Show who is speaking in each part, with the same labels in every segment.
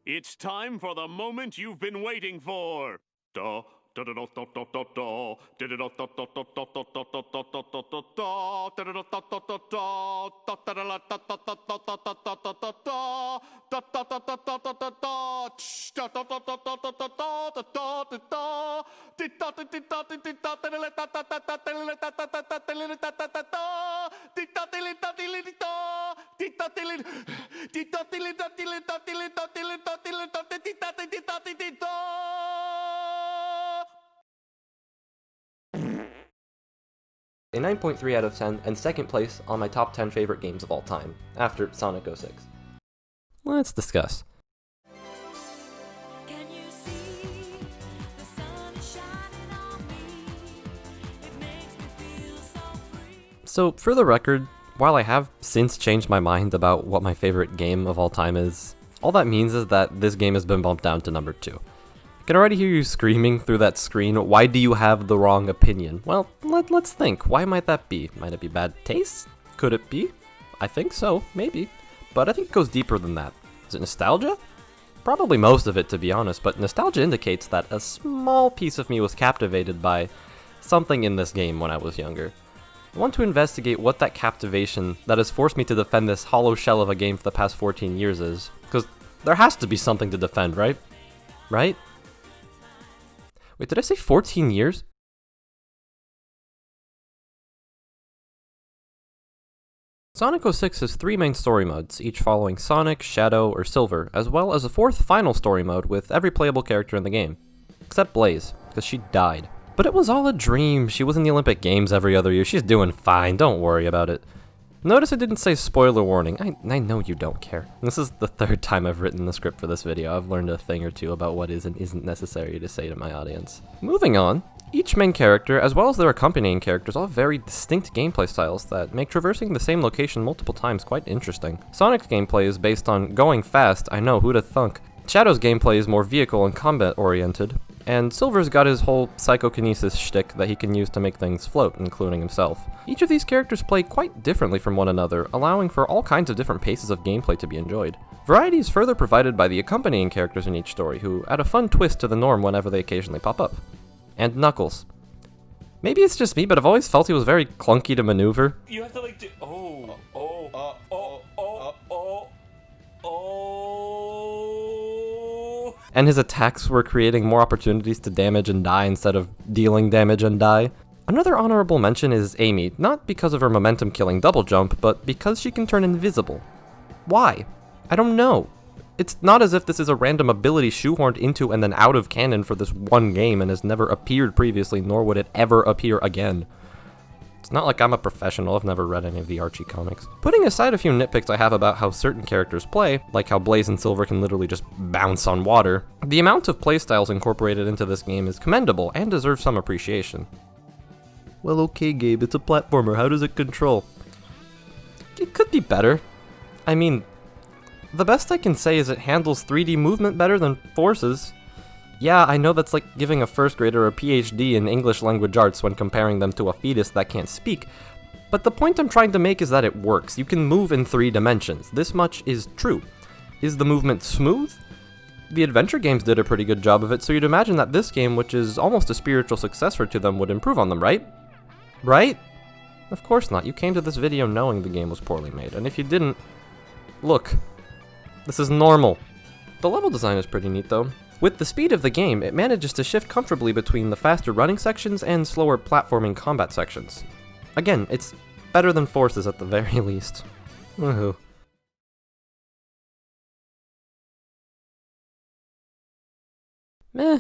Speaker 1: It's time for the moment you've been waiting for. Da, da, da, da, da, da, da, da. Da, da, da, da, da, da, da, da, da, da, da, da, da, da, da. Da, da, da, da, da, da, da. Da, da, da, da, da, da, da, da, da, da, da, da, da, da. Da, da, da, da, da, da, da, da. Tsh, da, da, da, da, da, da, da, da, da, da, da, da. Di, da, di, di, da, di, di, da, da, da, da, da, da, da, da, da, da, da, da, da, da, da, da, da. Di, da, di, li, da, di, li, di, da. Di, da, di, li, di, da, di, li, da, di, li, da, di, li, da, di, li, da, di, li, da, di, di, da, di, di, da, di, di, da.
Speaker 2: A 9.3 out of 10, and second place on my top 10 favorite games of all time, after Sonic 06. Let's discuss. So, for the record, while I have since changed my mind about what my favorite game of all time is, all that means is that this game has been bumped down to number 2. I can already hear you screaming through that screen, why do you have the wrong opinion? Well, let's think. Why might that be? Might it be bad taste? Could it be? I think so, maybe. But I think it goes deeper than that. Is it nostalgia? Probably most of it, to be honest, but nostalgia indicates that a small piece of me was captivated by something in this game when I was younger. I want to investigate what that captivation that has forced me to defend this hollow shell of a game for the past 14 years is. Because there has to be something to defend, right? Right? Wait, did I say 14 years? Sonic 06 has 3 main story modes, each following Sonic, Shadow, or Silver, as well as a 4th final story mode with every playable character in the game. Except Blaze, because she died. But it was all a dream. She was in the Olympic Games every other year. She's doing fine, don't worry about it. Notice I didn't say spoiler warning. I know you don't care. This is the 3rd time I've written the script for this video. I've learned a thing or two about what is and isn't necessary to say to my audience. Moving on, each main character, as well as their accompanying characters, all have very distinct gameplay styles that make traversing the same location multiple times quite interesting. Sonic's gameplay is based on going fast, I know, who'da thunk. Shadow's gameplay is more vehicle and combat oriented, and Silver's got his whole psychokinesis shtick that he can use to make things float, including himself. Each of these characters play quite differently from one another, allowing for all kinds of different paces of gameplay to be enjoyed. Variety is further provided by the accompanying characters in each story, who add a fun twist to the norm whenever they occasionally pop up. And Knuckles. Maybe it's just me, but I've always felt he was very clunky to maneuver.
Speaker 1: You have to like do.
Speaker 2: And his attacks were creating more opportunities to damage and die instead of dealing damage and die. Another honorable mention is Amy, not because of her momentum-killing double jump, but because she can turn invisible. Why? I don't know. It's not as if this is a random ability shoehorned into and then out of canon for this one game and has never appeared previously, nor would it ever appear again. It's not like I'm a professional, I've never read any of the Archie comics. Putting aside a few nitpicks I have about how certain characters play, like how Blaze and Silver can literally just bounce on water, the amount of playstyles incorporated into this game is commendable and deserves some appreciation. Well, okay, Gabe, it's a platformer, how does it control? It could be better. I mean, the best I can say is it handles 3D movement better than Force's. Yeah, I know that's like giving a first grader a PhD in English language arts when comparing them to a fetus that can't speak, but the point I'm trying to make is that it works. You can move in 3 dimensions. This much is true. Is the movement smooth? The adventure games did a pretty good job of it, so you'd imagine that this game, which is almost a spiritual successor to them, would improve on them, right? Right? Of course not. You came to this video knowing the game was poorly made, and if you didn't, look, this is normal. The level design is pretty neat though. With the speed of the game, it manages to shift comfortably between the faster running sections and slower platforming combat sections. Again, it's better than Force's at the very least. Woohoo. Meh.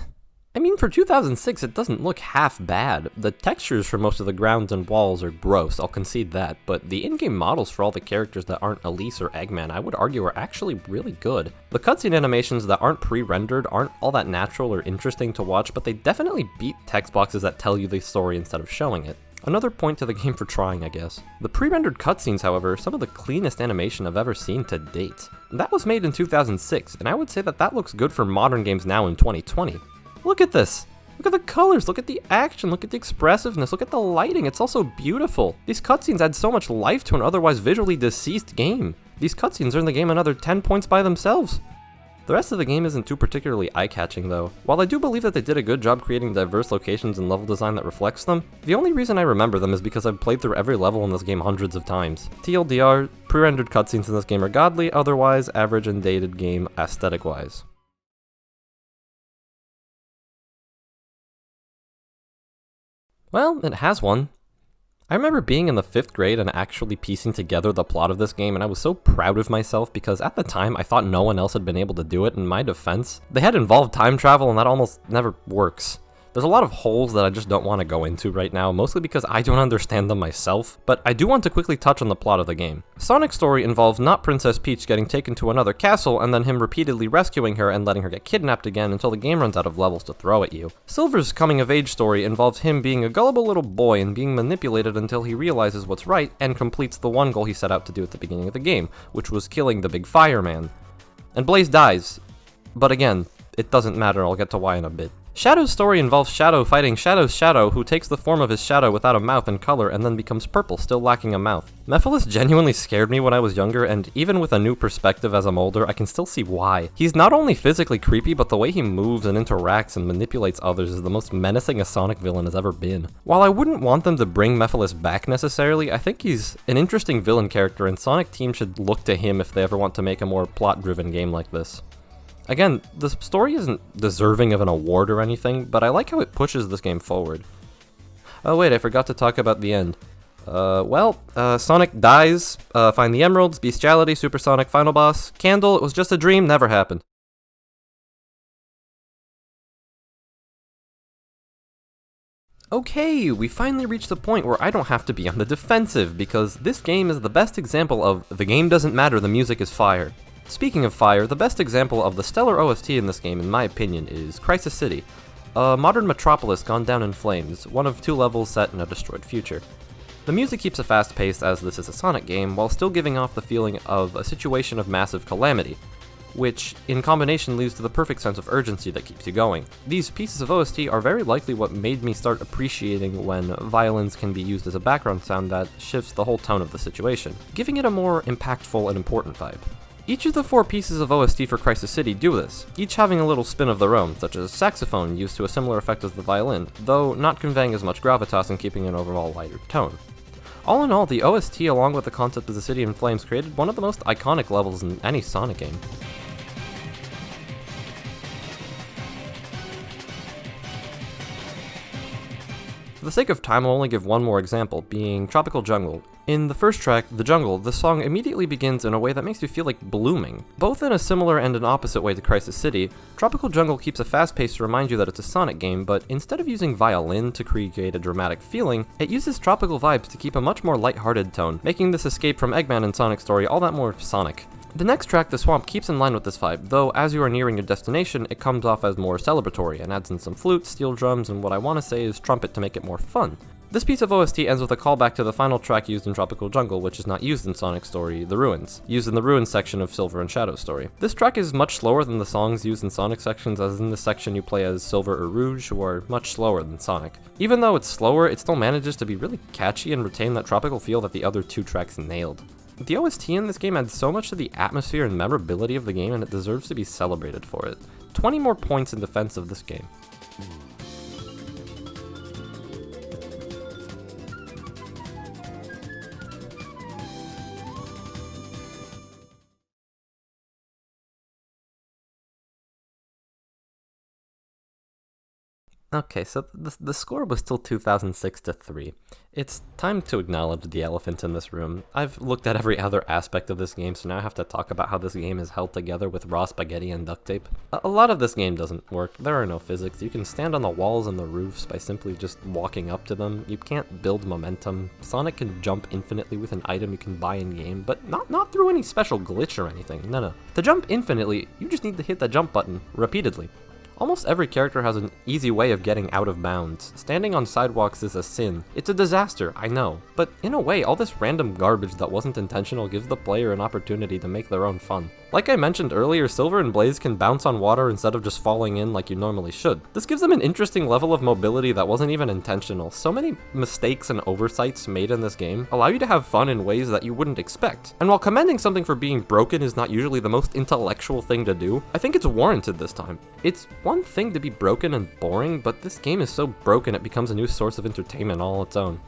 Speaker 2: I mean, for 2006, it doesn't look half bad. The textures for most of the grounds and walls are gross, I'll concede that, but the in-game models for all the characters that aren't Elise or Eggman, I would argue, are actually really good. The cutscene animations that aren't pre-rendered aren't all that natural or interesting to watch, but they definitely beat text boxes that tell you the story instead of showing it. Another point to the game for trying, I guess. The pre-rendered cutscenes, however, are some of the cleanest animation I've ever seen to date. That was made in 2006, and I would say that looks good for modern games now in 2020. Look at this! Look at the colors, look at the action, look at the expressiveness, look at the lighting, it's all so beautiful. These cutscenes add so much life to an otherwise visually deceased game. These cutscenes earn the game another 10 points by themselves. The rest of the game isn't too particularly eye-catching though. While I do believe that they did a good job creating diverse locations and level design that reflects them, the only reason I remember them is because I've played through every level in this game hundreds of times. TLDR, pre-rendered cutscenes in this game are godly, otherwise average and dated game aesthetic-wise. Well, it has one. I remember being in the 5th grade and actually piecing together the plot of this game, and I was so proud of myself because at the time I thought no one else had been able to do it. In my defense, they had involved time travel and that almost never works. There's a lot of holes that I just don't want to go into right now, mostly because I don't understand them myself, but I do want to quickly touch on the plot of the game. Sonic's story involves not Princess Peach getting taken to another castle and then him repeatedly rescuing her and letting her get kidnapped again until the game runs out of levels to throw at you. Silver's coming-of-age story involves him being a gullible little boy and being manipulated until he realizes what's right and completes the one goal he set out to do at the beginning of the game, which was killing the big fireman. And Blaze dies, but again, it doesn't matter, I'll get to why in a bit. Shadow's story involves Shadow fighting Shadow's shadow, who takes the form of his shadow without a mouth and color and then becomes purple, still lacking a mouth. Mephiles genuinely scared me when I was younger, and even with a new perspective as I'm older, I can still see why. He's not only physically creepy, but the way he moves and interacts and manipulates others is the most menacing a Sonic villain has ever been. While I wouldn't want them to bring Mephiles back necessarily, I think he's an interesting villain character, and Sonic Team should look to him if they ever want to make a more plot-driven game like this. Again, the story isn't deserving of an award or anything, but I like how it pushes this game forward. Oh wait, I forgot to talk about the end. Sonic dies, find the emeralds, bestiality, supersonic, final boss, candle, it was just a dream, never happened. Okay, we finally reached the point where I don't have to be on the defensive, because this game is the best example of the game doesn't matter, the music is fire. Speaking of fire, the best example of the stellar OST in this game, in my opinion, is Crisis City, a modern metropolis gone down in flames, one of 2 levels set in a destroyed future. The music keeps a fast pace as this is a Sonic game, while still giving off the feeling of a situation of massive calamity, which, in combination, leads to the perfect sense of urgency that keeps you going. These pieces of OST are very likely what made me start appreciating when violins can be used as a background sound that shifts the whole tone of the situation, giving it a more impactful and important vibe. Each of the 4 pieces of OST for Crisis City do this, each having a little spin of their own, such as saxophone used to a similar effect as the violin, though not conveying as much gravitas and keeping an overall lighter tone. All in all, the OST along with the concept of the city in flames created one of the most iconic levels in any Sonic game. For the sake of time, I'll only give one more example, being Tropical Jungle. In the first track, The Jungle, the song immediately begins in a way that makes you feel like blooming. Both in a similar and an opposite way to Crisis City, Tropical Jungle keeps a fast pace to remind you that it's a Sonic game, but instead of using violin to create a dramatic feeling, it uses tropical vibes to keep a much more lighthearted tone, making this escape from Eggman and Sonic's story all that more Sonic. The next track, The Swamp, keeps in line with this vibe, though as you are nearing your destination, it comes off as more celebratory and adds in some flute, steel drums, and what I want to say is trumpet to make it more fun. This piece of OST ends with a callback to the final track used in Tropical Jungle, which is not used in Sonic's story, The Ruins, used in the Ruins section of Silver and Shadow's story. This track is much slower than the songs used in Sonic sections, as in this section you play as Silver or Rouge, who are much slower than Sonic. Even though it's slower, it still manages to be really catchy and retain that tropical feel that the other 2 tracks nailed. The OST in this game adds so much to the atmosphere and memorability of the game, and it deserves to be celebrated for it. 20 more points in defense of this game. Okay, so the score was still 2006 to 3. It's time to acknowledge the elephant in this room. I've looked at every other aspect of this game, so now I have to talk about how this game is held together with raw spaghetti and duct tape. A lot of this game doesn't work. There are no physics. You can stand on the walls and the roofs by simply just walking up to them. You can't build momentum. Sonic can jump infinitely with an item you can buy in-game, but not through any special glitch or anything. No. To jump infinitely, you just need to hit the jump button repeatedly. Almost every character has an easy way of getting out of bounds. Standing on sidewalks is a sin. It's a disaster, I know. But in a way, all this random garbage that wasn't intentional gives the player an opportunity to make their own fun. Like I mentioned earlier, Silver and Blaze can bounce on water instead of just falling in like you normally should. This gives them an interesting level of mobility that wasn't even intentional. So many mistakes and oversights made in this game allow you to have fun in ways that you wouldn't expect. And while commending something for being broken is not usually the most intellectual thing to do, I think it's warranted this time. It's one thing to be broken and boring, but this game is so broken it becomes a new source of entertainment all its own.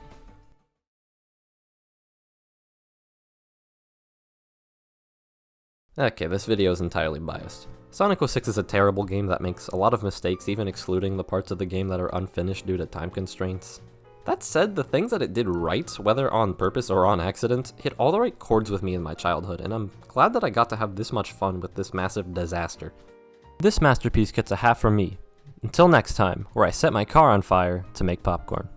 Speaker 2: Okay, this video is entirely biased. Sonic 06 is a terrible game that makes a lot of mistakes, even excluding the parts of the game that are unfinished due to time constraints. That said, the things that it did right, whether on purpose or on accident, hit all the right chords with me in my childhood, and I'm glad that I got to have this much fun with this massive disaster. This masterpiece gets a half from me. Until next time, where I set my car on fire to make popcorn.